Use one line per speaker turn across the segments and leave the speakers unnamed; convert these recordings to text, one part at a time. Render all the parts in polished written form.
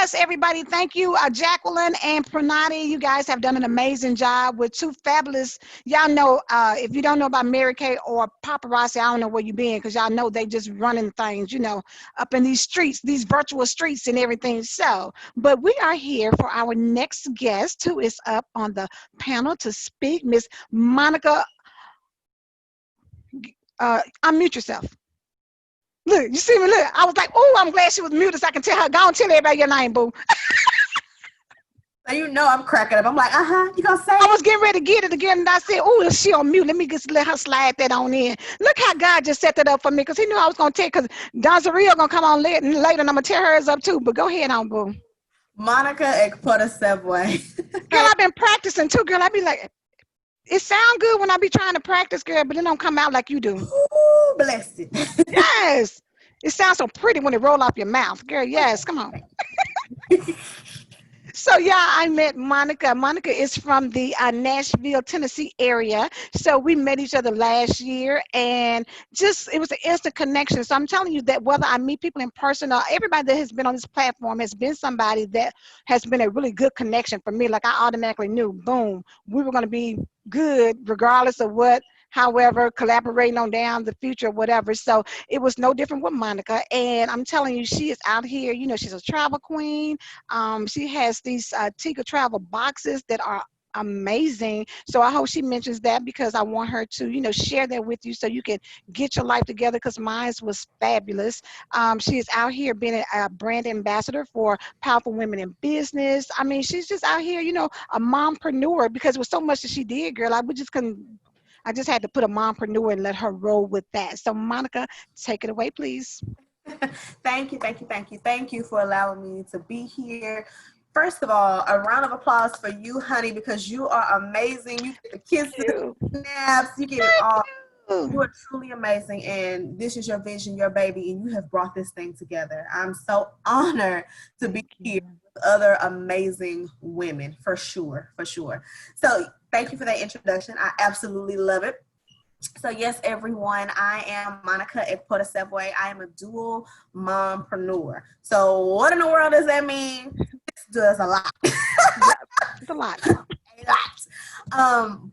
yes, everybody. Thank you, Jacqueline and Pranati. You guys have done an amazing job with two fabulous. Y'all know, if you don't know about Mary Kay or paparazzi, I don't know where you been because y'all know they just running things, up in these streets, these virtual streets and everything. So, but we are here for our next guest who is up on the panel to speak, Miss Monica. Unmute yourself. Look, you see me? Look, I was like, oh, I'm glad she was muted so I can tell her. Go and tell everybody your name, boo.
So I'm cracking up. I'm like, you gonna say
I was getting ready to get it again, and I said, oh, she on mute. Let me just let her slide that on in. Look how God just set that up for me, because he knew I was going to take, because Donzaria going to come on later, and I'm going to tear hers up too. But go ahead on, boo.
Monica Akpotosevwe.
Girl, I've been practicing too, girl. I be like, it sound good when I be trying to practice, girl, but it don't come out like you do.
Ooh, bless it.
Yes. It sounds so pretty when it roll off your mouth. Girl, yes, come on. So yeah, I met Monica. Monica is from the Nashville, Tennessee area. So we met each other last year, and just it was an instant connection. So I'm telling you that whether I meet people in person or everybody that has been on this platform has been somebody that has been a really good connection for me. Like I automatically knew, boom, we were going to be good regardless of what. However, collaborating on down the future, whatever. So it was no different with Monica. And I'm telling you, she is out here. She's a travel queen. She has these Tika travel boxes that are amazing. So I hope she mentions that, because I want her to, share that with you so you can get your life together, because mine was fabulous. She is out here being a brand ambassador for powerful women in business. I mean, she's just out here, a mompreneur, because it was so much that she did, girl. I just had to put a mompreneur and let her roll with that. So Monica, take it away, please.
Thank you, thank you, thank you. Thank you for allowing me to be here. First of all, a round of applause for you, honey, because you are amazing. You get the kisses, snaps, you get it all. You are truly amazing, and this is your vision, your baby, and you have brought this thing together. I'm so honored to be here with other amazing women, for sure, for sure. So thank you for that introduction. I absolutely love it. So yes, everyone, I am Monica Akpotosevwe. I am a dual mompreneur. So what in the world does that mean? This does a lot.
It's a lot.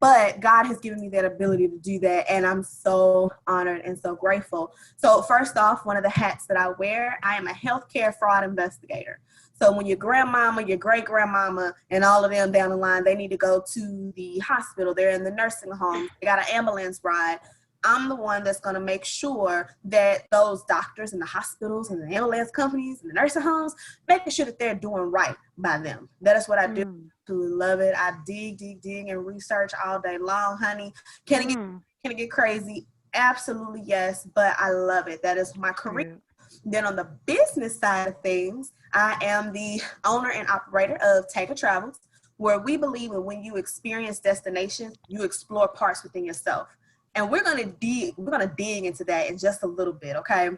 But God has given me that ability to do that, and I'm so honored and so grateful. So first off, one of the hats that I wear, I am a healthcare fraud investigator. So when your grandmama, your great grandmama, and all of them down the line, they need to go to the hospital, they're in the nursing home, they got an ambulance ride, I'm the one that's going to make sure that those doctors and the hospitals and the ambulance companies and the nursing homes, making sure that they're doing right by them. That is what I do. I love it. I dig and research all day long, honey. Can it get crazy? Absolutely, yes. But I love it. That is my career. Then on the business side of things, I am the owner and operator of Tika Travels, where we believe that when you experience destinations, you explore parts within yourself. And we're gonna dig into that in just a little bit, okay?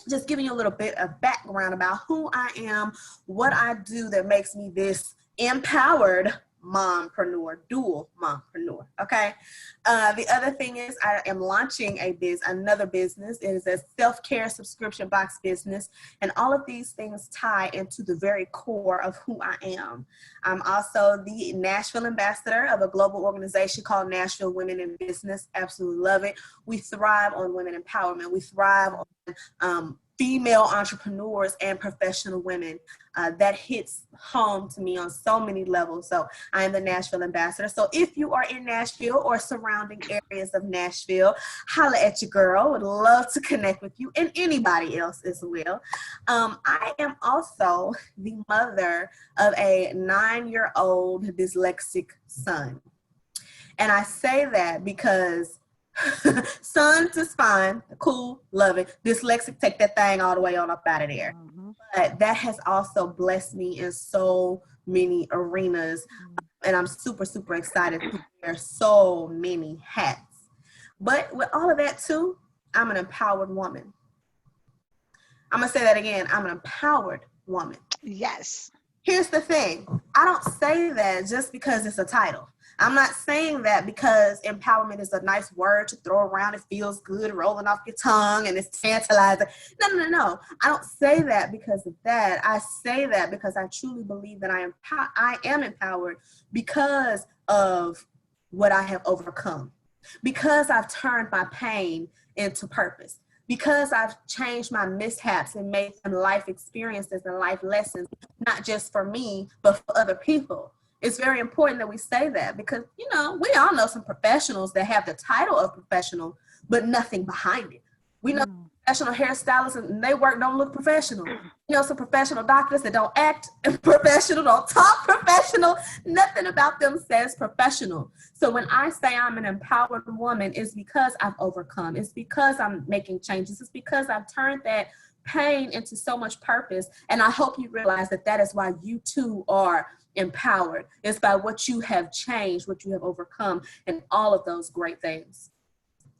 Just giving you a little bit of background about who I am, what I do that makes me this empowered mompreneur, dual mompreneur, okay? The other thing is I am launching another business. It is a self-care subscription box business, and all of these things tie into the very core of who I am. I'm also the Nashville ambassador of a global organization called Nashville Women in Business. Absolutely love it. We thrive on women empowerment. We thrive on female entrepreneurs and professional women. That hits home to me on so many levels. So I am the Nashville ambassador. So if you are in Nashville or surrounding areas of Nashville, holla at your girl. Would love to connect with you and anybody else as well. I am also the mother of a 9-year-old dyslexic son. And I say that because sons is fine, cool, love it. Dyslexic, take that thing all the way on up out of there. But that has also blessed me in so many arenas. And I'm super, super excited to wear so many hats. But with all of that too, I'm an empowered woman. I'm going to say that again. I'm an empowered woman.
Yes.
Here's the thing. I don't say that just because it's a title. I'm not saying that because empowerment is a nice word to throw around. It feels good rolling off your tongue and it's tantalizing. No. I don't say that because of that. I say that because I truly believe that I am empowered because of what I have overcome, because I've turned my pain into purpose, because I've changed my mishaps and made them life experiences and life lessons, not just for me, but for other people. It's very important that we say that because, you know, we all know some professionals that have the title of professional, but nothing behind it. We know professional hairstylists and they work don't look professional. You know, some professional doctors that don't act professional, don't talk professional. Nothing about them says professional. So when I say I'm an empowered woman, it's because I've overcome. It's because I'm making changes. It's because I've turned that pain into so much purpose. And I hope you realize that that is why you too are empowered. It's by what you have changed, what you have overcome, and all of those great things.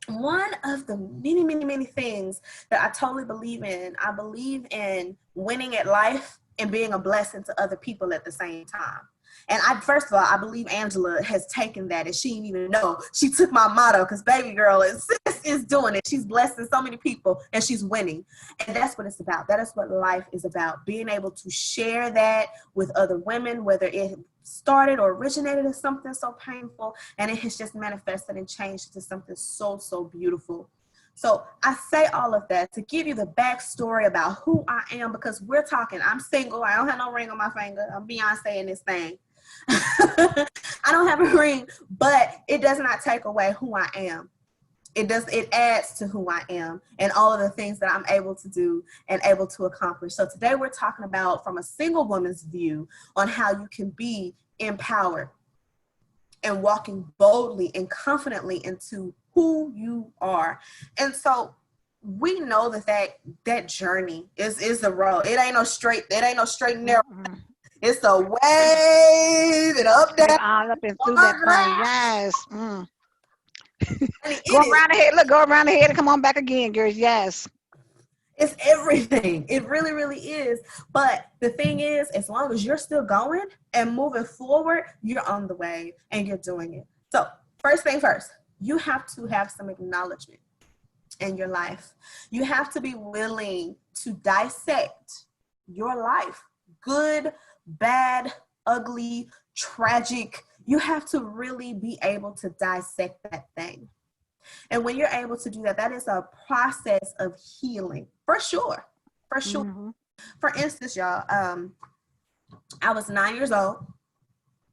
One of the many things that I totally believe in, I believe in winning at life and being a blessing to other people at the same time. And first of all, I believe Angela has taken that and she didn't even know. She took my motto because baby girl is doing it. She's blessing so many people and she's winning. And that's what it's about. That is what life is about. Being able to share that with other women, whether it started or originated as something so painful and it has just manifested and changed into something so beautiful. So I say all of that to give you the backstory about who I am, because we're talking, I'm single. I don't have no ring on my finger. I'm Beyonce in this thing. I don't have a ring, but it does not take away who I am. It adds to who I am and all of the things that I'm able to do and able to accomplish. So today we're talking about from a single woman's view on how you can be empowered and walking boldly and confidently into who you are. And so we know that journey is a road. It ain't no straight and narrow. It's a wave and up there.
All up and through that thing. Yes. Go
It
around the head. Look, go around the head and come on back again, girls. Yes.
is everything. It really is. But the thing is, as long as you're still going and moving forward, you're on the wave and you're doing it. So first thing first, you have to have some acknowledgement in your life. You have to be willing to dissect your life. Good, bad, ugly, tragic. You have to really be able to dissect that thing. And when you're able to do that, that is a process of healing, for sure. For instance, y'all, I was 9 years old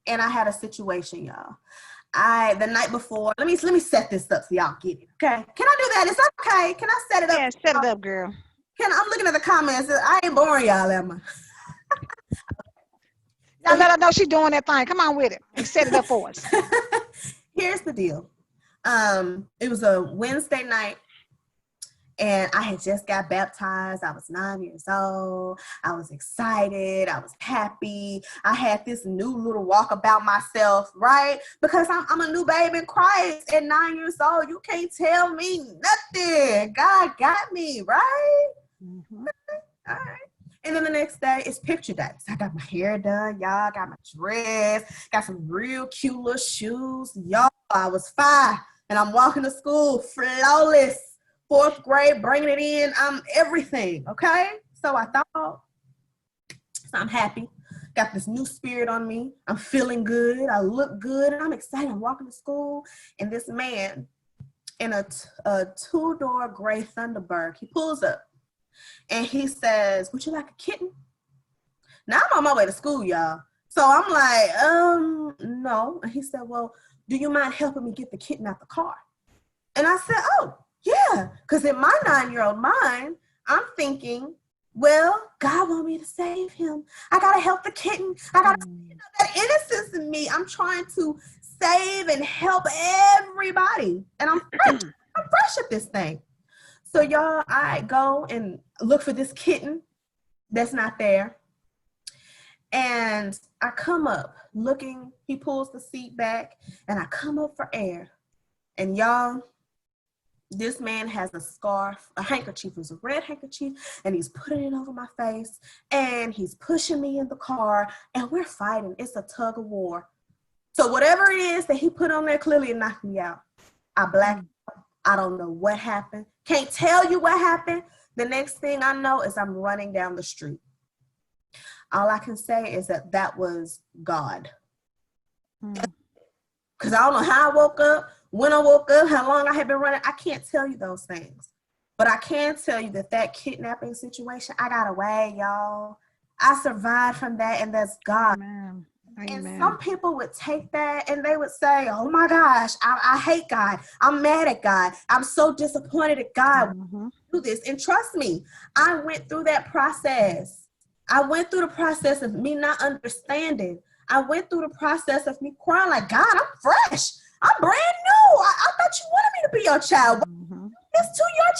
and I had a situation, y'all. The night before, let me set this up so y'all get it. Okay. Can I do that? It's okay. Can I set it up?
Yeah, set it up, girl.
I'm looking at the comments. I ain't boring y'all, am I?
Y'all let her know she's doing that thing. Come on with it and set it up for us.
Here's the deal. It was a Wednesday night and I had just got baptized. I was 9 years old. I was excited. I was happy. I had this new little walk about myself, right? Because I'm a new babe in Christ at 9 years old. You can't tell me nothing. God got me, right? All right. And then the next day, it's picture day. So I got my hair done, y'all. Got my dress. Got some real cute little shoes. Y'all, I was 5. And I'm walking to school flawless. 4th grade, bringing it in. I'm everything, okay? So I thought, so I'm happy. Got this new spirit on me. I'm feeling good. I look good. And I'm excited. I'm walking to school. And this man in a 2-door gray Thunderbird, he pulls up. And he says, would you like a kitten? Now I'm on my way to school, y'all. So I'm like, no. And he said, well, do you mind helping me get the kitten out the car? And I said, oh, yeah. Because in my 9-year-old mind, I'm thinking, well, God want me to save him. I got to help the kitten. I got to, that innocence in me. I'm trying to save and help everybody. And I'm fresh at this thing. So y'all, I go and look for this kitten that's not there. And I come up looking, he pulls the seat back and I come up for air. And y'all, This man has a scarf, a handkerchief, it was a red handkerchief, and he's putting it over my face, and he's pushing me in the car, and we're fighting. It's a tug of war. So whatever it is that he put on there, clearly it knocked me out. I blacked out. I don't know what happened. Can't tell you what happened. The next thing I know is I'm running down the street. All I can say is that was God. Because I don't know how I woke up, when I woke up, how long I had been running. I can't tell you those things. But I can tell you that kidnapping situation, I got away, y'all. I survived from that, and that's God.
Amen.
And
Amen.
some people would take that and they would say, oh my gosh, I hate God. I'm mad at God. I'm so disappointed at God. Do this. And trust me, I went through that process. I went through the process of me not understanding. I went through the process of me crying like, God, I'm fresh. I'm brand new. I thought you wanted me to be your child. It's to your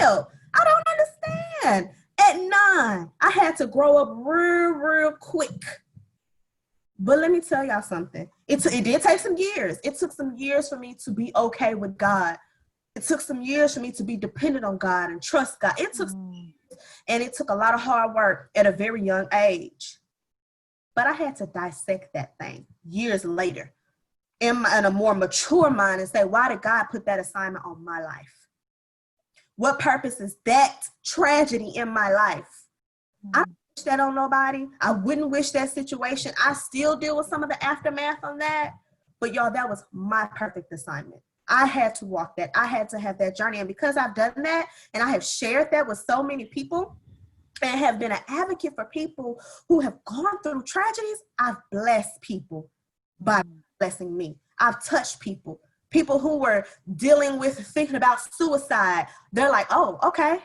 child. I don't understand. At 9, I had to grow up real quick. But let me tell y'all something. It did take some years. It took some years for me to be okay with God. It took some years for me to be dependent on God and trust God. It took some years, and it took a lot of hard work at a very young age. But I had to dissect that thing years later in a more mature mind and say, why did God put that assignment on my life? What purpose is that tragedy in my life? I don't wish that on nobody. I wouldn't wish that situation. I still deal with some of the aftermath on that. But y'all, that was my perfect assignment. I had to walk that. I had to have that journey. And because I've done that and I have shared that with so many people and have been an advocate for people who have gone through tragedies, I've blessed people by blessing me. I've touched people who were dealing with thinking about suicide. They're like, oh, okay.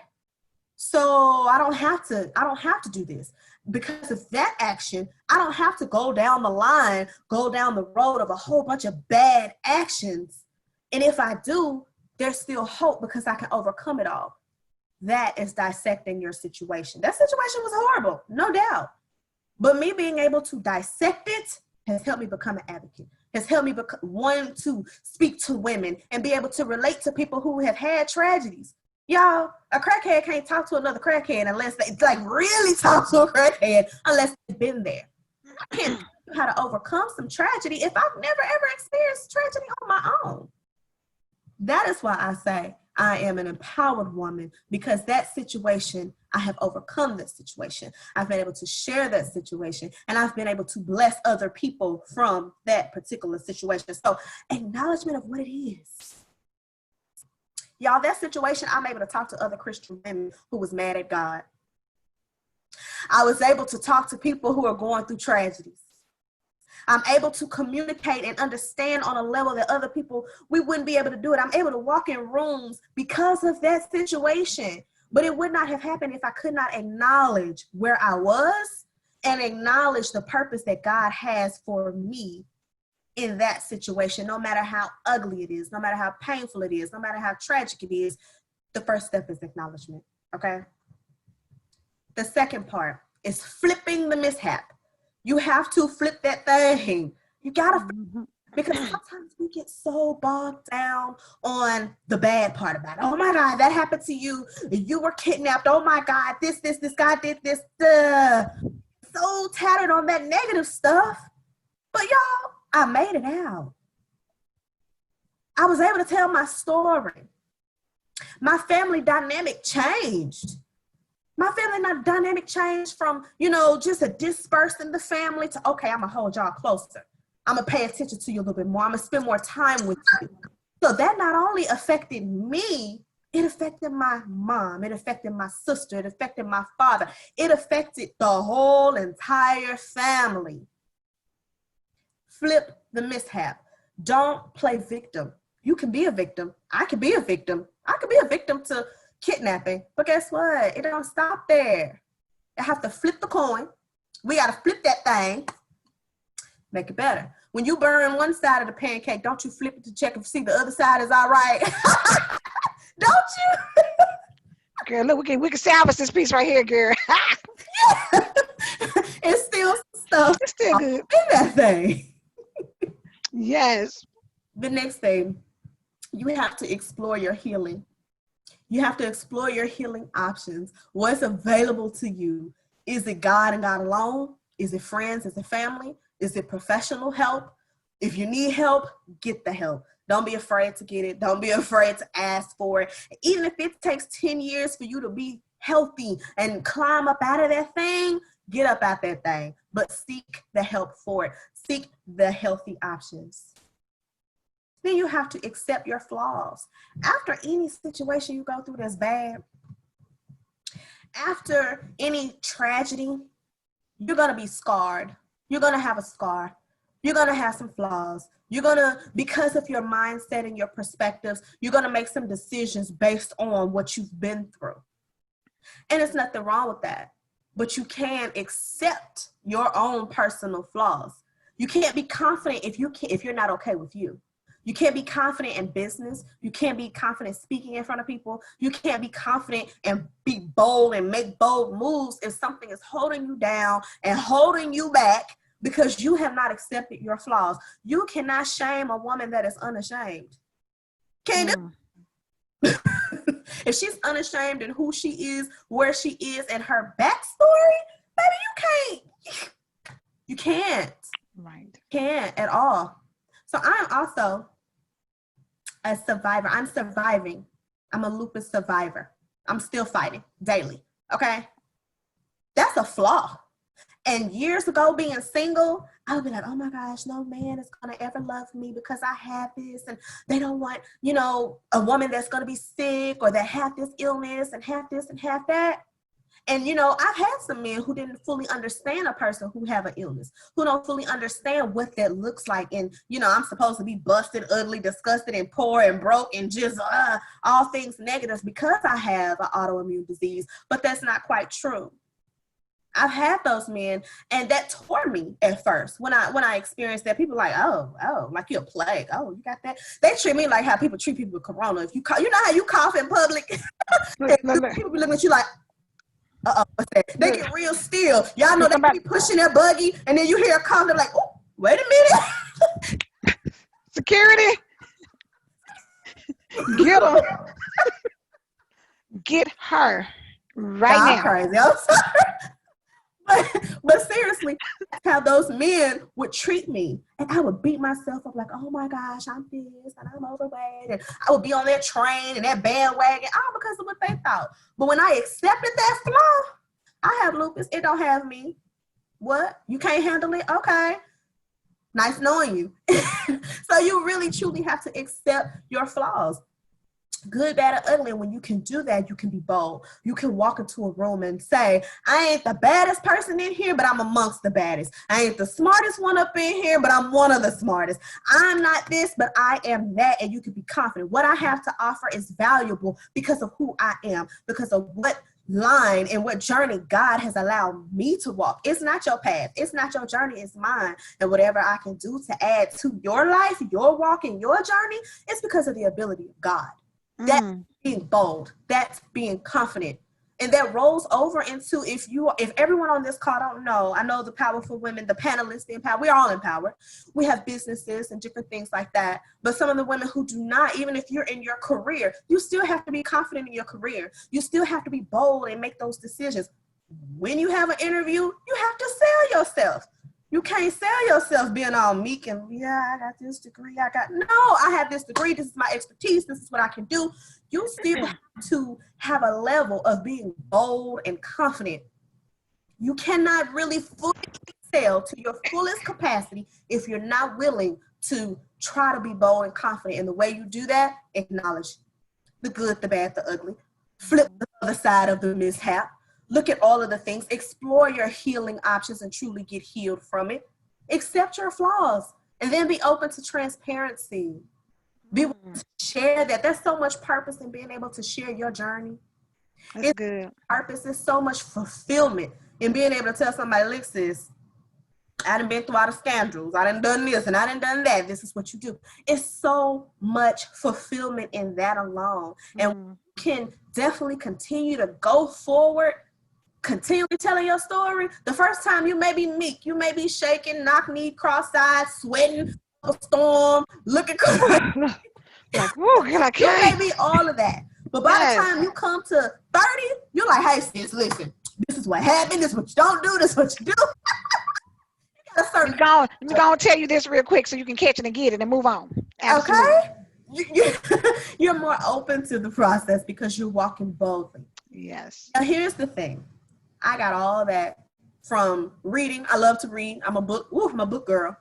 So I don't have to do this. Because of that action, I don't have to go down the road of a whole bunch of bad actions. And if I do, there's still hope because I can overcome it all. That is dissecting your situation. That situation was horrible, no doubt. But me being able to dissect it has helped me become an advocate, has helped me want to speak to women and be able to relate to people who have had tragedies. Y'all, a crackhead can't talk to another crackhead unless they really talk to a crackhead unless they've been there. I can't tell you how to overcome some tragedy if I've never ever experienced tragedy on my own. That is why I say I am an empowered woman, because that situation, I have overcome that situation. I've been able to share that situation, and I've been able to bless other people from that particular situation. So acknowledgement of what it is. Y'all, that situation, I'm able to talk to other Christian women who was mad at God. I was able to talk to people who are going through tragedies. I'm able to communicate and understand on a level that other people, we wouldn't be able to do it. I'm able to walk in rooms because of that situation. But it would not have happened if I could not acknowledge where I was and acknowledge the purpose that God has for me in that situation. No matter how ugly it is, no matter how painful it is, no matter how tragic it is, the first step is acknowledgement, okay? The second part is flipping the mishap. You have to flip that thing. You gotta flip, because sometimes we get so bogged down on the bad part about it. Oh my God, that happened to you. You were kidnapped. Oh my God, this guy did this. So tattered on that negative stuff. But y'all, I made it out. I was able to tell my story. My family dynamic changed. My family dynamic changed from, just a disperse in the family to, okay, I'm going to hold y'all closer. I'm going to pay attention to you a little bit more. I'm going to spend more time with you. So that not only affected me, it affected my mom. It affected my sister. It affected my father. It affected the whole entire family. Flip the mishap. Don't play victim. You can be a victim. I can be a victim. I could be a victim to kidnapping, but guess what? It don't stop there. I have to flip the coin. We got to flip that thing, make it better. When you burn one side of the pancake, don't you flip it to check and see the other side is all right? Don't you?
Girl, look, we can salvage this piece right here, girl.
It's still stuff.
It's still good.
In that thing.
Yes.
The next thing, you have to explore your healing. You have to explore your healing options. What's available to you? Is it God and God alone? Is it friends? Is it family? Is it professional help? If you need help, get the help. Don't be afraid to get it. Don't be afraid to ask for it. Even if it takes 10 years for you to be healthy and climb up out of that thing, get up out that thing. But seek the help for it. Seek the healthy options. Then you have to accept your flaws. After any situation you go through that's bad, after any tragedy, you're going to be scarred. You're going to have a scar. You're going to have some flaws. You're going to, because of your mindset and your perspectives, you're going to make some decisions based on what you've been through. And there's nothing wrong with that. But you can accept your own personal flaws. You can't be confident if you're not okay with you. You can't be confident in business. You can't be confident speaking in front of people. You can't be confident and be bold and make bold moves if something is holding you down and holding you back because you have not accepted your flaws. You cannot shame a woman that is unashamed. Can't do. If she's unashamed in who she is, where she is, and her backstory, baby, you can't.
Right.
Can't at all. So I'm also a survivor. I'm surviving. I'm a lupus survivor. I'm still fighting daily. Okay. That's a flaw. And years ago, being single, I would be like, oh my gosh, no man is going to ever love me because I have this. And they don't want, a woman that's going to be sick or that have this illness and have this and have that. And, I've had some men who didn't fully understand a person who have an illness, who don't fully understand what that looks like. And, I'm supposed to be busted, ugly, disgusted, and poor and broke and just all things negative because I have an autoimmune disease. But that's not quite true. I've had those men, and that tore me at first when I experienced that. People like, oh, like you're a plague. Oh, you got that? They treat me like how people treat people with corona. If you cough, you know how you cough in public? People be looking at you like, what's that? They get real still. Y'all know they be pushing their buggy, and then you hear a cough. They're like, oh, wait a minute.
Security. Get her. Get her right now.
I'm crazy. I'm sorry. But seriously, that's how those men would treat me. And I would beat myself up like, oh my gosh, I'm this and I'm overweight. And I would be on that train and that bandwagon, all because of what they thought. But when I accepted that flaw, I have lupus. It don't have me. What? You can't handle it? Okay. Nice knowing you. So you really, truly have to accept your flaws. Good, bad, or ugly. When you can do that, you can be bold. You can walk into a room and say, I ain't the baddest person in here, but I'm amongst the baddest. I ain't the smartest one up in here, but I'm one of the smartest. I'm not this, but I am that, and you can be confident. What I have to offer is valuable because of who I am, because of what line and what journey God has allowed me to walk. It's not your path. It's not your journey. It's mine. And whatever I can do to add to your life, your walk, and your journey, it's because of the ability of God. That's being bold. That's being confident. And that rolls over into if everyone on this call don't know, I know the powerful women, the panelists, the empowered, we're all empowered. We have businesses and different things like that. But some of the women who do not, even if you're in your career, you still have to be confident in your career. You still have to be bold and make those decisions. When you have an interview, you have to sell yourself. You can't sell yourself being all meek and, yeah, I got this degree. No, I have this degree. This is my expertise. This is what I can do. You still have to have a level of being bold and confident. You cannot really fully excel to your fullest capacity if you're not willing to try to be bold and confident. And the way you do that, acknowledge the good, the bad, the ugly. Flip the other side of the mishap. Look at all of the things, explore your healing options and truly get healed from it. Accept your flaws and then be open to transparency. Be able to share that. There's so much purpose in being able to share your journey.
That's good.
Purpose is so much fulfillment in being able to tell somebody, look, sis, I done been through all the scandals. I done done this and I done done that. This is what you do. It's so much fulfillment in that alone. And we can definitely continue to go forward, continually telling your story. The first time you may be meek, you may be shaking, knock-kneed, cross-eyed, sweating, a storm, looking crazy.
Like, whoa, I can't.
You may be all of that. But by the time you come to 30, you're like, hey, sis, listen, this is what happened. This is what you don't do. This is what you do.
I'm going to tell you this real quick so you can catch it and get it and move on. Absolutely.
Okay? You're more open to the process because you're walking boldly.
Yes.
Now, here's the thing. I got all that from reading. I love to read. I'm a book girl.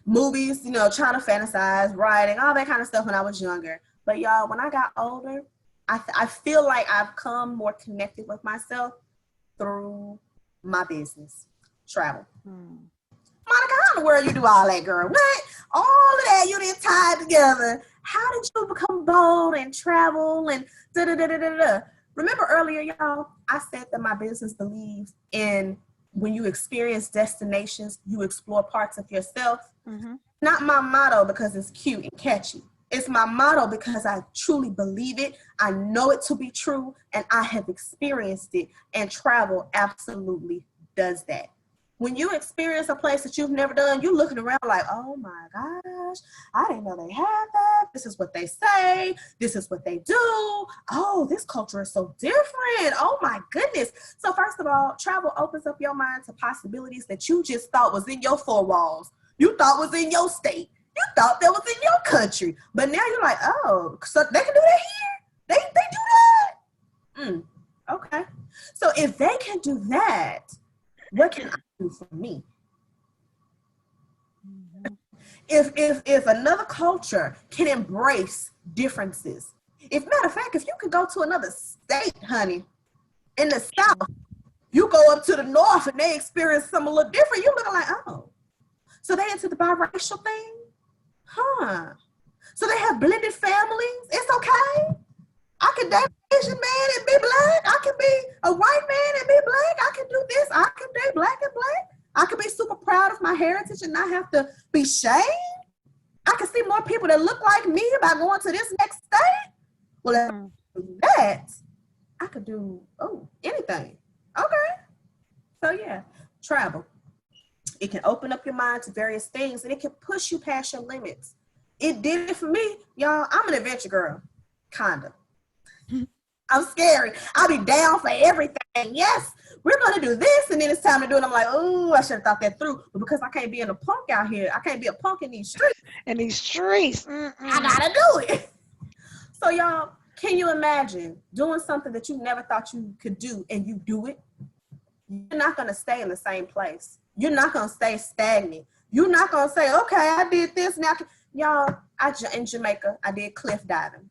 Movies, trying to fantasize, writing, all that kind of stuff when I was younger. But y'all, when I got older, I feel like I've come more connected with myself through my business, travel. Monica, how in the world you do all that, girl? What? All of that you didn't tie together. How did you become bold and travel and da-da-da-da-da-da? Remember earlier, y'all, I said that my business believes in when you experience destinations, you explore parts of yourself. Not my motto because it's cute and catchy. It's my motto because I truly believe it. I know it to be true, and I have experienced it, and travel absolutely does that. When you experience a place that you've never done, you're looking around like, oh my gosh, I didn't know they had that. This is what they say. This is what they do. Oh, this culture is so different. Oh my goodness. So first of all, travel opens up your mind to possibilities that you just thought was in your four walls. You thought was in your state. You thought that was in your country. But now you're like, oh, so they can do that here? They do that? Okay. So if they can do that, what can I do for me? If another culture can embrace differences, matter of fact, if you could go to another state, honey, in the South, you go up to the North and they experience something a little different, you're looking like, oh, so they into the biracial thing? Huh. So they have blended families? It's okay? I can date an Asian man and be black. I can be a white man and be black. I can do this. I can date black and black. I can be super proud of my heritage and not have to be shamed. I can see more people that look like me by going to this next state. Well, if I do that, I could do anything. Okay. So yeah, travel. It can open up your mind to various things, and it can push you past your limits. It did it for me, y'all. I'm an adventure girl, kinda. I'm scary. I'll be down for everything. Yes, we're gonna do this, and then it's time to do it. I'm like, oh, I should have thought that through. But because I can't be in a punk out here, I can't be a punk in these streets. I gotta do it. So y'all, can you imagine doing something that you never thought you could do, and you do it? You're not gonna stay in the same place. You're not gonna stay stagnant. You're not gonna say, okay, I did this now. Y'all, in Jamaica, I did cliff diving.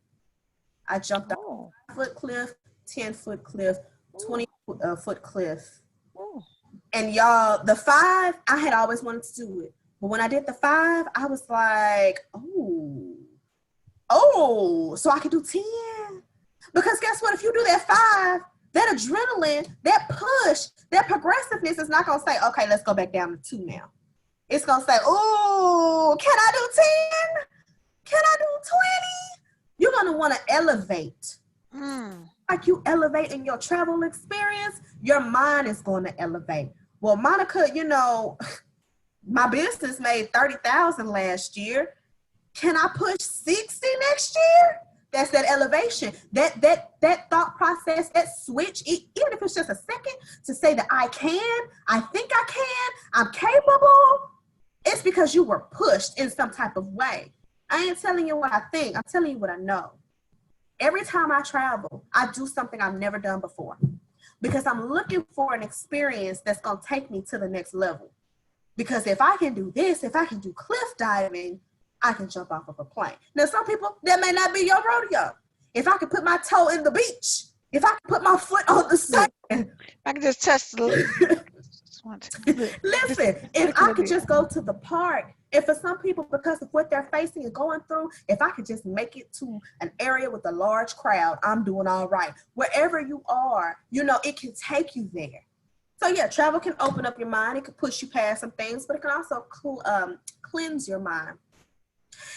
I jumped off a 5-foot cliff, 10-foot cliff, 20-foot cliff. And y'all, the 5, I had always wanted to do it. But when I did the 5, I was like, so I could do 10. Because guess what? If you do that 5, that adrenaline, that push, that progressiveness is not going to say, okay, let's go back down to 2 now. It's going to say, oh, can I do 10? Can I do 20? You're going to want to elevate. Like you elevate in your travel experience, your mind is going to elevate. Well, Monica, my business made $30,000 last year. Can I push 60 next year? That's that elevation. That thought process, that switch, even if it's just a second to say that I think I can, I'm capable. It's because you were pushed in some type of way. I ain't telling you what I think. I'm telling you what I know. Every time I travel, I do something I've never done before because I'm looking for an experience that's going to take me to the next level. Because if I can do this, if I can do cliff diving, I can jump off of a plane. Now, some people, that may not be your rodeo. If I can put my toe in the beach, if I can put my foot on the sand.
I can just touch the
Listen, if I could just go to the park, and for some people, because of what they're facing and going through, if I could just make it to an area with a large crowd, I'm doing all right. Wherever you are, it can take you there. So yeah, travel can open up your mind. It can push you past some things, but it can also cleanse your mind.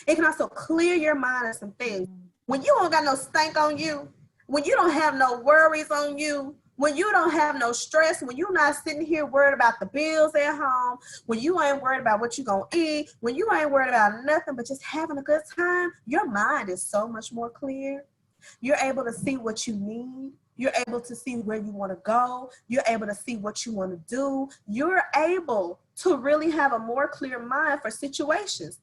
It can also clear your mind of some things. When you don't got no stank on you, when you don't have no worries on you, when you don't have no stress, when you're not sitting here worried about the bills at home, when you ain't worried about what you're going to eat, when you ain't worried about nothing but just having a good time, your mind is so much more clear. You're able to see what you need. You're able to see where you want to go. You're able to see what you want to do. You're able to really have a more clear mind for situations.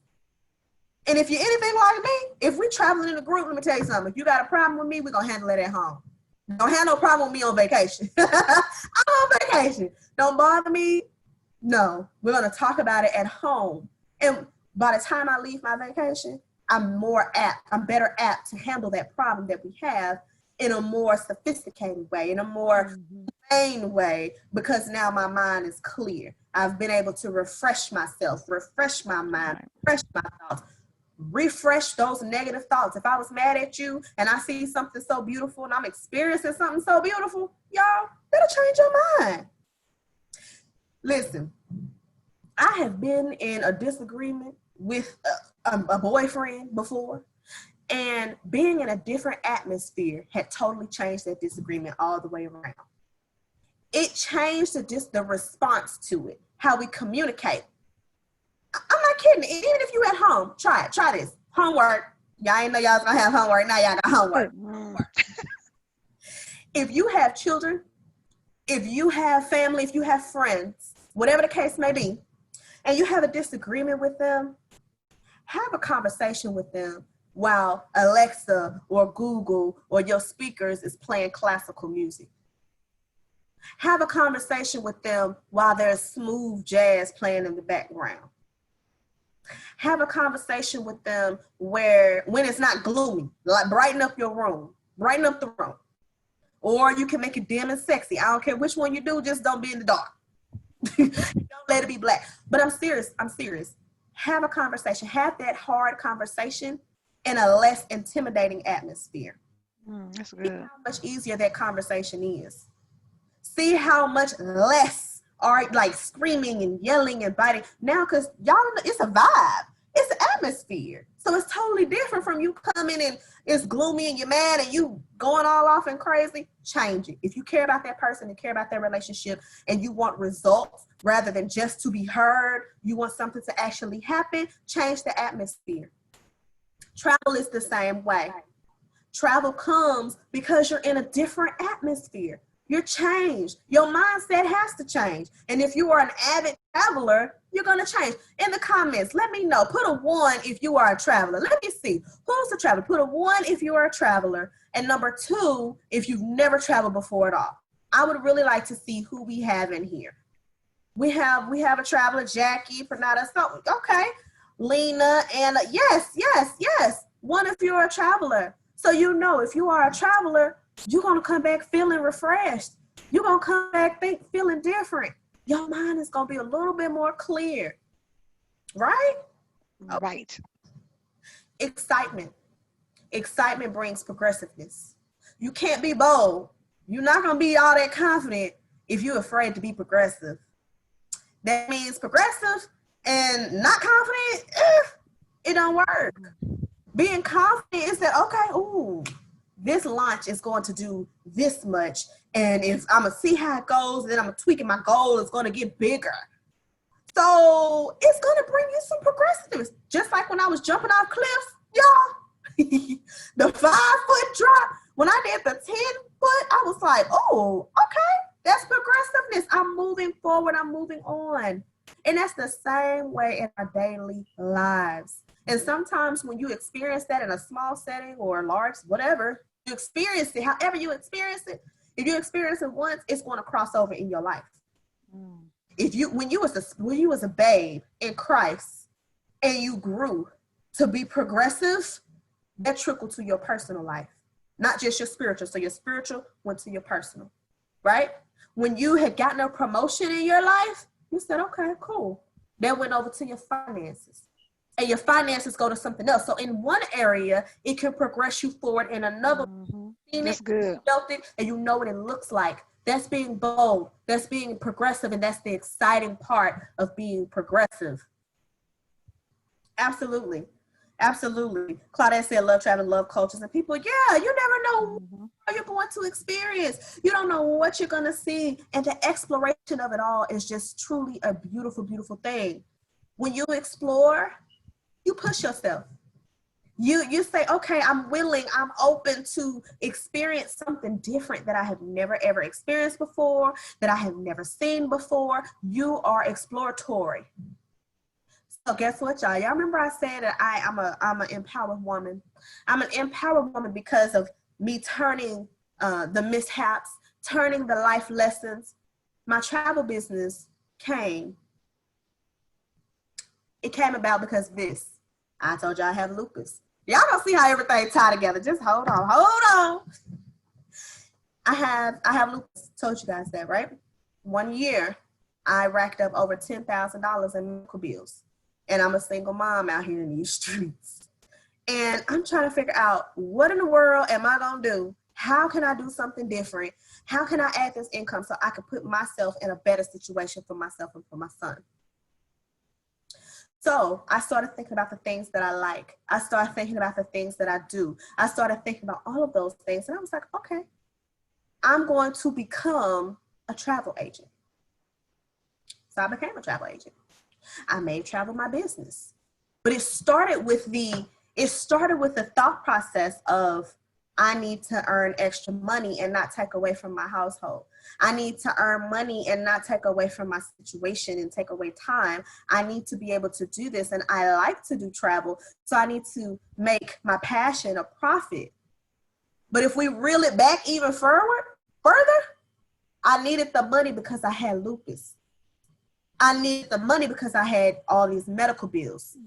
And if you're anything like me, if we traveling in a group, let me tell you something. If you got a problem with me, we're going to handle it at home. Don't have no problem with me on vacation. I'm on vacation. Don't bother me. No, we're going to talk about it at home. And by the time I leave my vacation, I'm better apt to handle that problem that we have in a more sophisticated way, in a more plain way, because now my mind is clear. I've been able to refresh myself, refresh my mind, refresh my thoughts, refresh those negative thoughts. If I was mad at you and I see something so beautiful and I'm experiencing something so beautiful, y'all, that'll change your mind. Listen, I have been in a disagreement with a boyfriend before, and being in a different atmosphere had totally changed that disagreement all the way around. It changed the response to it, how we communicate. I'm not kidding. Even if you at home, try this. Homework. Y'all ain't know y'all was gonna have homework. Now y'all got homework. If you have children, if you have family, if you have friends, whatever the case may be, and you have a disagreement with them, have a conversation with them while Alexa or Google or your speakers is playing classical music. Have a conversation with them while there's smooth jazz playing in the background. Have a conversation with them when it's not gloomy, like brighten up your room, brighten up the room. Or you can make it dim and sexy. I don't care which one you do, just don't be in the dark. Don't let it be black. But I'm serious. Have a conversation. Have that hard conversation in a less intimidating atmosphere.
That's good.
See how much easier that conversation is. See how much less are like screaming and yelling and biting now, because y'all, it's a vibe. It's an atmosphere. So it's totally different from you coming and it's gloomy and you're mad and you going all off and crazy. Change it. If you care about that person and care about that relationship and you want results rather than just to be heard, you want something to actually happen, change the atmosphere. Travel is the same way. Travel comes because you're in a different atmosphere. You're changed. Your mindset has to change. And if you are an avid traveler, you're going to change. In the comments, let me know. Put a 1 if you are a traveler. Let me see. Who's a traveler? Put a 1 if you are a traveler. And number 2, if you've never traveled before at all. I would really like to see who we have in here. We have a traveler, Jackie, Pranada. So, okay. Lena, Anna. Yes. 1 if you're a traveler. So you know, if you are a traveler, you're going to come back feeling refreshed. You're going to come back feeling different. Your mind is going to be a little bit more clear. Right?
Right.
Excitement. Excitement brings progressiveness. You can't be bold. You're not going to be all that confident if you're afraid to be progressive. That means progressive and not confident, it don't work. Being confident is that, okay, ooh, this launch is going to do this much. And if I'm going to see how it goes, then I'm going to tweak it. My goal is going to get bigger. So it's going to bring you some progressiveness. Just like when I was jumping off cliffs, y'all, the 5-foot drop, when I did the 10-foot, I was like, oh, okay, that's progressiveness. I'm moving forward. I'm moving on. And that's the same way in our daily lives. And sometimes when you experience that in a small setting or a large, whatever, you experience it, however you experience it, if you experience it once, it's going to cross over in your life. When you was a babe in Christ and you grew to be progressive, that trickled to your personal life, not just your spiritual. So your spiritual went to your personal, right? When you had gotten a promotion in your life, you said, okay, cool. That went over to your finances. And your finances go to something else. So in one area, it can progress you forward in another.
That's good.
You felt it and you know what it looks like. That's being bold. That's being progressive. And that's the exciting part of being progressive. Absolutely. Absolutely. Claudette said, love traveling, love cultures. And people, yeah, you never know what you're going to experience. You don't know what you're going to see. And the exploration of it all is just truly a beautiful, beautiful thing. When you explore, you push yourself. You say, okay, I'm willing, I'm open to experience something different that I have never ever experienced before, that I have never seen before. You are exploratory. So guess what, y'all? Y'all remember I said that I'm an empowered woman. I'm an empowered woman because of me turning the mishaps, turning the life lessons. My travel business came. It came about because this. I told y'all I have lupus. Y'all don't see how everything tied together. Just hold on, hold on. I have lupus. Told you guys that, right? 1 year, I racked up over $10,000 in medical bills, and I'm a single mom out here in these streets. And I'm trying to figure out what in the world am I gonna do? How can I do something different? How can I add this income so I can put myself in a better situation for myself and for my son? So I started thinking about the things that I like. I started thinking about the things that I do. I started thinking about all of those things. And I was like, okay, I'm going to become a travel agent. So I became a travel agent. I made travel my business. But it started with the thought process of, I need to earn extra money and not take away from my household. I need to earn money and not take away from my situation and take away time. I need to be able to do this. And I like to do travel. So I need to make my passion a profit. But if we reel it back even further, I needed the money because I had lupus. I needed the money because I had all these medical bills.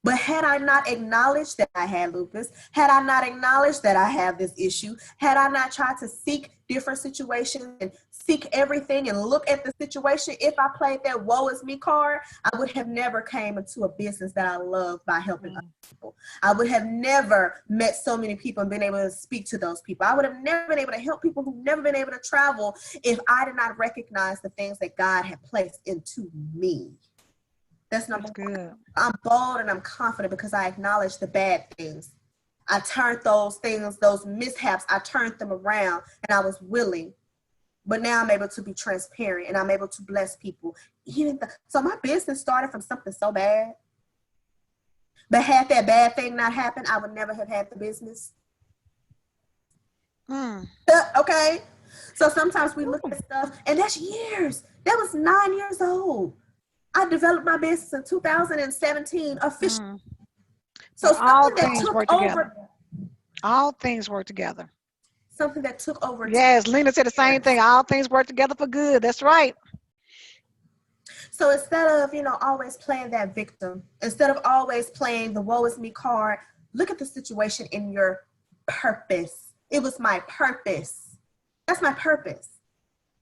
But had I not acknowledged that I had lupus, had I not acknowledged that I have this issue, had I not tried to seek different situations and seek everything and look at the situation, if I played that woe is me card, I would have never came into a business that I love by helping other people. I would have never met so many people and been able to speak to those people. I would have never been able to help people who've never been able to travel if I did not recognize the things that God had placed into me. That's number one. I'm bold and I'm confident because I acknowledge the bad things. I turned those things, those mishaps, I turned them around and I was willing. But now I'm able to be transparent and I'm able to bless people. So my business started from something so bad. But had that bad thing not happened, I would never have had the business. Okay? So sometimes we look at stuff and that's years. That was 9 years old. I developed my business in 2017 officially. So
all things work together. All things work together.
Something that took over.
Yes, Lena said the same thing. All things work together for good. That's right.
So instead of, always playing that victim, instead of always playing the woe is me card, look at the situation in your purpose. It was my purpose. That's my purpose.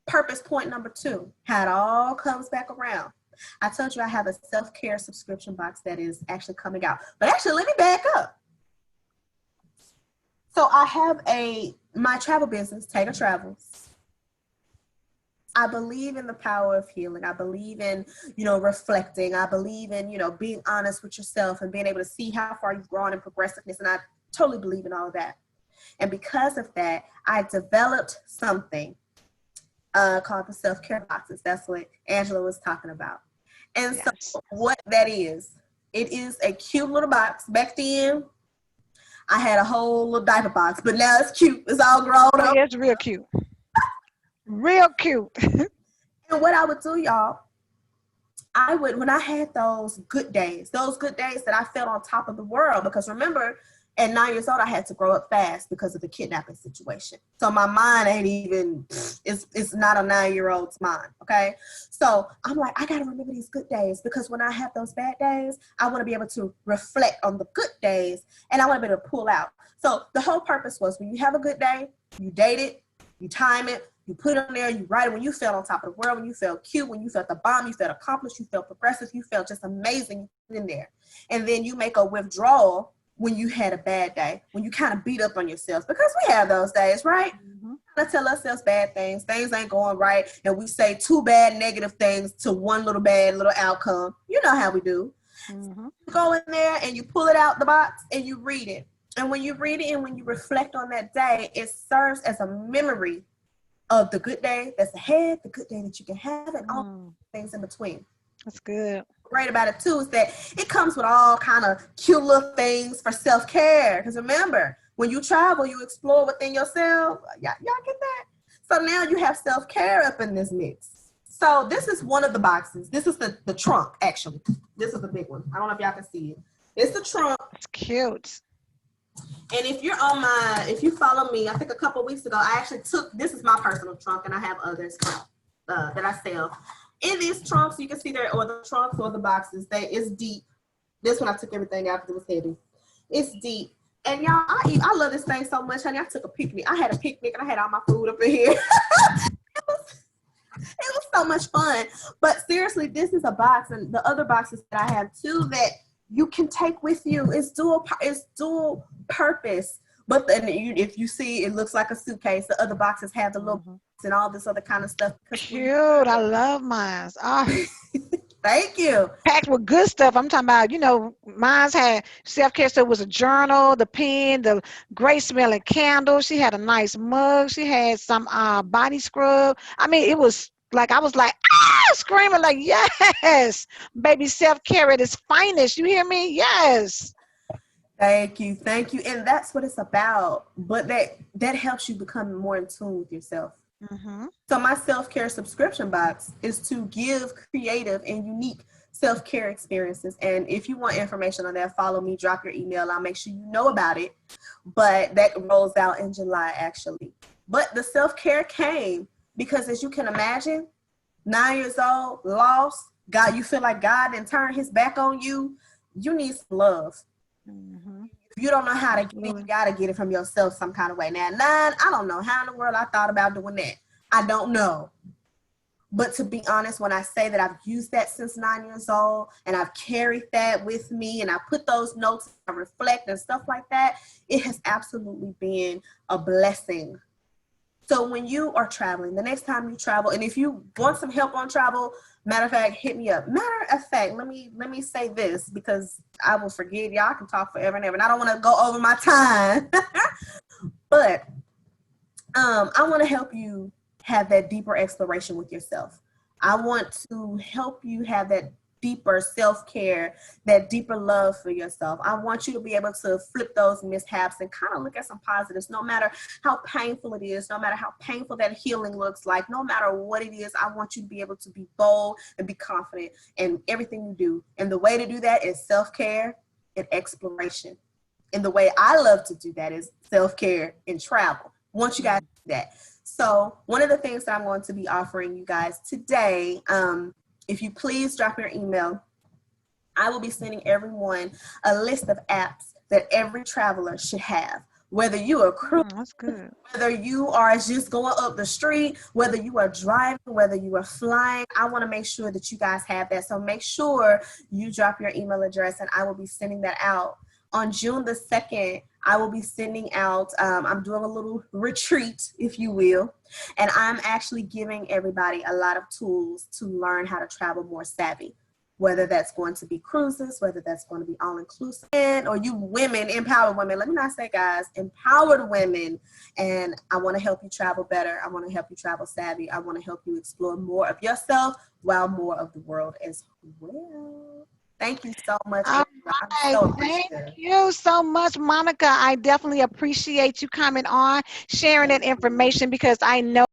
Purpose point number 2, how it all comes back around. I told you I have a self-care subscription box that is actually coming out. But actually, let me back up. So I have my travel business, Taylor Travels. I believe in the power of healing. I believe in, reflecting. I believe in, being honest with yourself and being able to see how far you've grown in progressiveness. And I totally believe in all of that. And because of that, I developed something called the self-care boxes. That's what Angela was talking about. And so what that is, it is a cute little box. Back then, I had a whole little diaper box, but now it's cute. It's all grown up.
It's real cute. Real cute.
And what I would do, y'all, when I had those good days that I felt on top of the world, because remember, at 9 years old, I had to grow up fast because of the kidnapping situation. So my mind ain't even, it's not a 9-year-old's mind, okay? So I'm like, I gotta remember these good days because when I have those bad days, I wanna be able to reflect on the good days and I wanna be able to pull out. So the whole purpose was when you have a good day, you date it, you time it, you put it on there, you write it when you felt on top of the world, when you felt cute, when you felt the bomb, you felt accomplished, you felt progressive, you felt just amazing, you put it in there. And then you make a withdrawal when you had a bad day, when you kind of beat up on yourself, because we have those days, right? I tell ourselves bad things ain't going right, and we say 2 bad negative things to 1 little bad little outcome. You know how we do. You go in there and you pull it out the box and you read it. And when you read it and when you reflect on that day, it serves as a memory of the good day that's ahead, the good day that you can have, and all things in between.
That's good.
great about it too is that it comes with all kind of cute little things for self-care. Because remember, when you travel, you explore within yourself. Y'all get that? So now you have self-care up in this mix. So this is one of the boxes. This is the trunk, actually. This is the big one. I don't know if y'all can see it. It's the trunk.
It's cute.
And if you're on if you follow me, I think a couple weeks ago, I actually this is my personal trunk, and I have others that I sell. In these trunks, you can see there, or the trunks or the boxes, it's deep. This one I took everything out because it was heavy. It's deep. And y'all, I love this thing so much, honey. I took a picnic. I had a picnic and I had all my food up in here. It was so much fun. But seriously, this is a box, and the other boxes that I have too that you can take with you. It's dual purpose. But then if you see, it looks like a suitcase. The other boxes have the little and all this other kind of stuff.
Cute. I love mine. Oh.
Thank you.
Packed with good stuff. I'm talking about, mine's had self-care. So it was a journal, the pen, the great smelling candle. She had a nice mug. She had some body scrub. I mean, it was like, I was like, screaming like, yes, baby, self-care at its finest. You hear me? Yes.
Thank you. And that's what it's about. But that helps you become more in tune with yourself.
Mm-hmm.
So my self-care subscription box is to give creative and unique self-care experiences. And if you want information on that, follow me, drop your email. I'll make sure you know about it. But that rolls out in July, actually. But the self-care came because, as you can imagine, 9 years old, lost, God, you feel like God didn't turn his back on you. You need some love.
Mm-hmm.
If you don't know how to get it, you got to get it from yourself some kind of way. Now, 9, I don't know how in the world I thought about doing that. I don't know. But to be honest, when I say that I've used that since 9 years old and I've carried that with me and I put those notes, I reflect and stuff like that, it has absolutely been a blessing. So when you are traveling, the next time you travel, and if you want some help on travel, matter of fact, hit me up. Matter of fact, let me say this because I will forget. Y'all can talk forever and ever, and I don't want to go over my time. But I want to help you have that deeper exploration with yourself. I want to help you have that deeper self-care, that deeper love for yourself. I want you to be able to flip those mishaps and kind of look at some positives, no matter how painful it is, no matter how painful that healing looks like, no matter what it is. I want you to be able to be bold and be confident in everything you do. And the way to do that is self-care and exploration. And the way I love to do that is self-care and travel. I want you guys to do that. So one of the things that I'm going to be offering you guys today, if you please drop your email, I will be sending everyone a list of apps that every traveler should have. Whether you are cruising,
that's good.
Whether you are just going up the street, whether you are driving, whether you are flying, I want to make sure that you guys have that. So make sure you drop your email address and I will be sending that out. On June the 2nd, I will be sending out, I'm doing a little retreat, if you will, and I'm actually giving everybody a lot of tools to learn how to travel more savvy, whether that's going to be cruises, whether that's going to be all-inclusive, or you women, empowered women, let me not say guys, empowered women, and I want to help you travel better. I want to help you travel savvy. I want to help you explore more of yourself while more of the world as well. Thank you so much.
All
I'm
right.
so
Thank
appreciative.
you so much, Monica. I definitely appreciate you coming on, sharing that information because I know